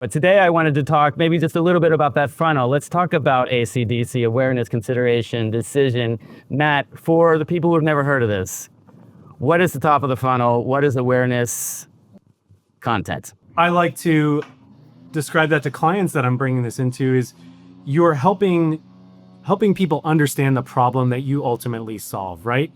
But today I wanted to talk maybe just a little bit about that funnel. Let's talk about ACDC, awareness, consideration, decision. Matt, for the people who've never heard of this, what is the top of the funnel? What is awareness content? I like to describe that to clients that I'm bringing this into is you're helping people understand the problem that you ultimately solve, right?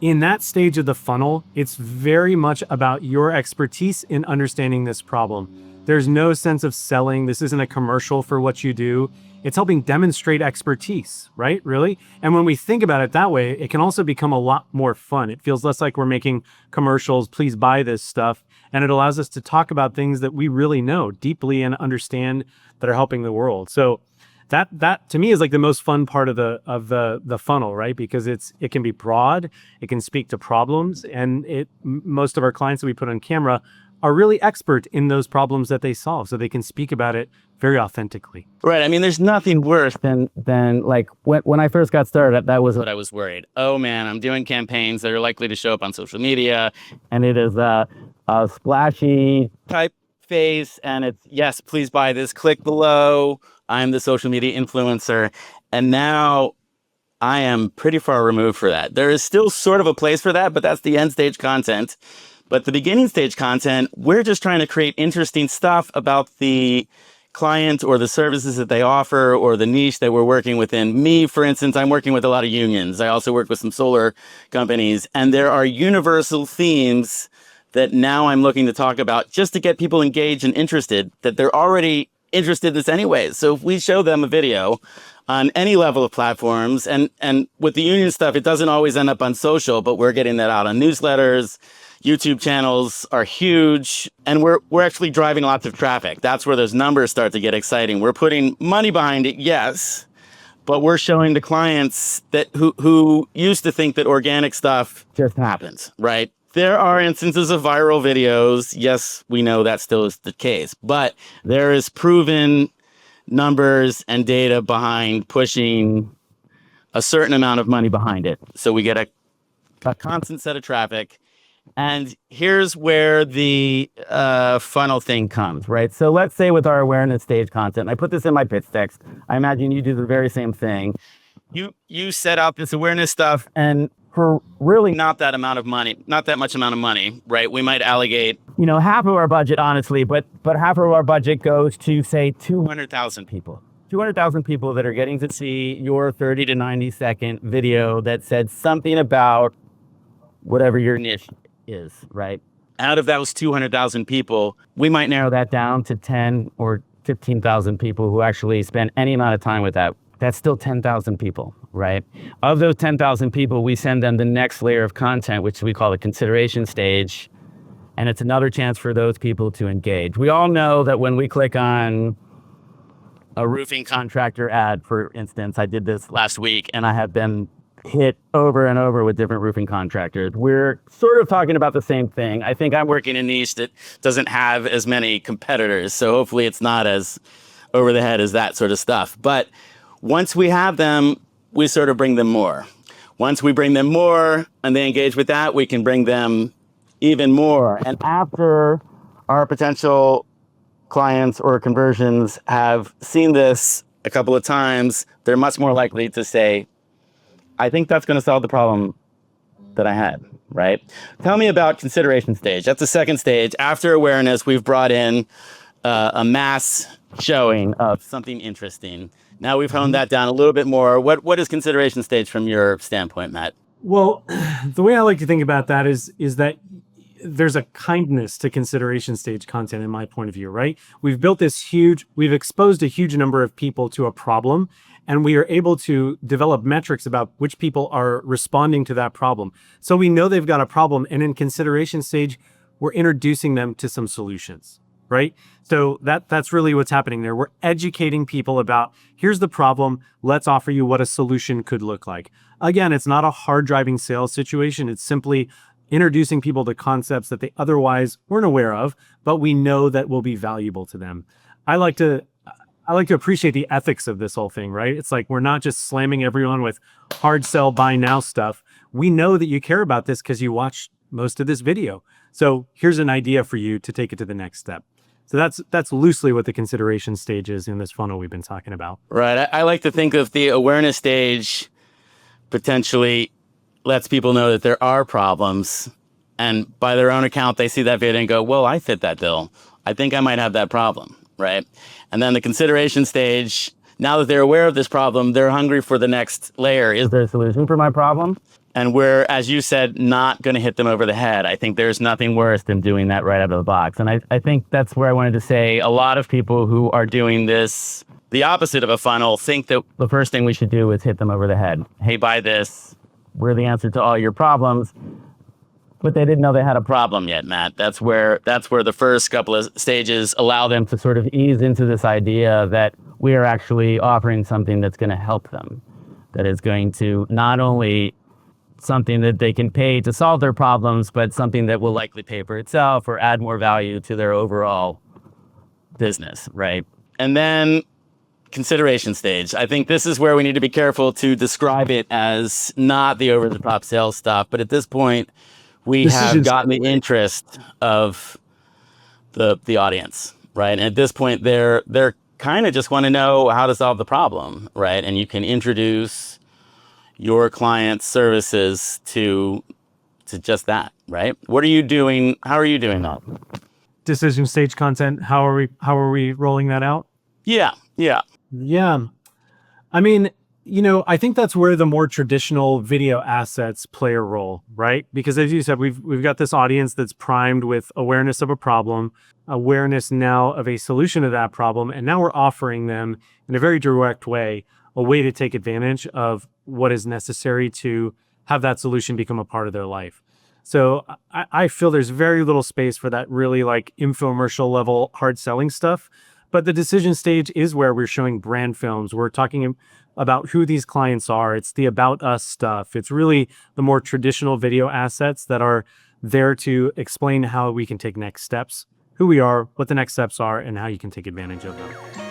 In that stage of the funnel, it's very much about your expertise in understanding this problem. There's no sense of selling. This isn't a commercial for what you do. It's helping demonstrate expertise, right? Really? And when we think about it that way, it can also become a lot more fun. It feels less like we're making commercials, please buy this stuff. And it allows us to talk about things that we really know deeply and understand that are helping the world. So that to me is like the most fun part of the funnel, right? Because it can be broad, it can speak to problems, and most of our clients that we put on camera are really expert in those problems that they solve, so they can speak about it very authentically. Right. I mean, there's nothing worse than like when I first got started, that was what I was worried. Oh man, I'm doing campaigns that are likely to show up on social media, and it is a splashy typeface, and it's yes, please buy this, click below. I'm the social media influencer. And now I am pretty far removed for that. There is still sort of a place for that, but that's the end stage content. But the beginning stage content, we're just trying to create interesting stuff about the client or the services that they offer or the niche that we're working within. Me, for instance, I'm working with a lot of unions. I also work with some solar companies, and there are universal themes that now I'm looking to talk about just to get people engaged and interested, that they're already interested in this anyway. So if we show them a video on any level of platforms, and with the union stuff, it doesn't always end up on social, but we're getting that out on newsletters. YouTube channels are huge, and we're actually driving lots of traffic. That's where those numbers start to get exciting. We're putting money behind it, yes, but we're showing the clients that who used to think that organic stuff just happens, right? There are instances of viral videos. Yes, we know that still is the case, but there is proven numbers and data behind pushing a certain amount of money behind it. So we get a constant set of traffic. And here's where the funnel thing comes, right? So let's say with our awareness stage content, I put this in my pitch text. I imagine you do the very same thing. You set up this awareness stuff, and for really not that much amount of money, right? We might allocate, half of our budget, honestly, but half of our budget goes to, say, 200,000 people. 200,000 people that are getting to see your 30 to 90 second video that said something about whatever your niche is, right? Out of those 200,000 people, we might narrow that down to 10 or 15,000 people who actually spend any amount of time with that. That's still 10,000 people, right? Of those 10,000 people, we send them the next layer of content, which we call the consideration stage. And it's another chance for those people to engage. We all know that when we click on a roofing contractor ad, for instance, I did this last week, and I have been hit over and over with different roofing contractors. We're sort of talking about the same thing. I think I'm working a niche that doesn't have as many competitors, so hopefully it's not as over the head as that sort of stuff. But once we have them, we sort of bring them more. Once we bring them more and they engage with that, we can bring them even more. And after our potential clients or conversions have seen this a couple of times, they're much more likely to say, I think that's going to solve the problem that I had, right? Tell me about consideration stage. That's the second stage. After awareness, we've brought in a mass showing of something interesting. Now we've honed that down a little bit more. What is consideration stage from your standpoint, Matt? Well, the way I like to think about that is that there's a kindness to consideration stage content in my point of view, right? We've exposed a huge number of people to a problem, and we are able to develop metrics about which people are responding to that problem. So we know they've got a problem, and in consideration stage, we're introducing them to some solutions, right? So that's really what's happening there. We're educating people about, here's the problem, let's offer you what a solution could look like. Again, it's not a hard driving sales situation. It's simply introducing people to concepts that they otherwise weren't aware of, but we know that will be valuable to them. I like to appreciate the ethics of this whole thing, right? It's like, we're not just slamming everyone with hard sell, buy now stuff. We know that you care about this because you watched most of this video. So here's an idea for you to take it to the next step. So that's loosely what the consideration stage is in this funnel we've been talking about. Right. I like to think of the awareness stage potentially lets people know that there are problems. And by their own account, they see that video and go, well, I fit that bill. I think I might have that problem. Right. And then the consideration stage, now that they're aware of this problem, they're hungry for the next layer. Is there a solution for my problem? And we're, as you said, not going to hit them over the head. I think there's nothing worse than doing that right out of the box. And I think that's where I wanted to say a lot of people who are doing this, the opposite of a funnel, think that the first thing we should do is hit them over the head. Hey, buy this. We're the answer to all your problems. But they didn't know they had a problem yet, Matt. That's where the first couple of stages allow them to sort of ease into this idea that we are actually offering something that's going to help them, that is going to not only something that they can pay to solve their problems, but something that will likely pay for itself or add more value to their overall business, right? And then consideration stage. I think this is where we need to be careful to describe it as not the over-the-top sales stuff, but at this point, we have gotten the interest of the audience, right? And at this point, they're kind of just want to know how to solve the problem, right? And you can introduce your client's services to just that, right? What are you doing? How are you doing that? Decision stage content. How are we rolling that out? Yeah. I mean, I think that's where the more traditional video assets play a role, right? Because as you said, we've got this audience that's primed with awareness of a problem, awareness now of a solution to that problem, and now we're offering them in a very direct way a way to take advantage of what is necessary to have that solution become a part of their life. So I feel there's very little space for that really like infomercial level hard selling stuff. But the decision stage is where we're showing brand films. We're talking about who these clients are. It's the about us stuff. It's really the more traditional video assets that are there to explain how we can take next steps, who we are, what the next steps are, and how you can take advantage of them.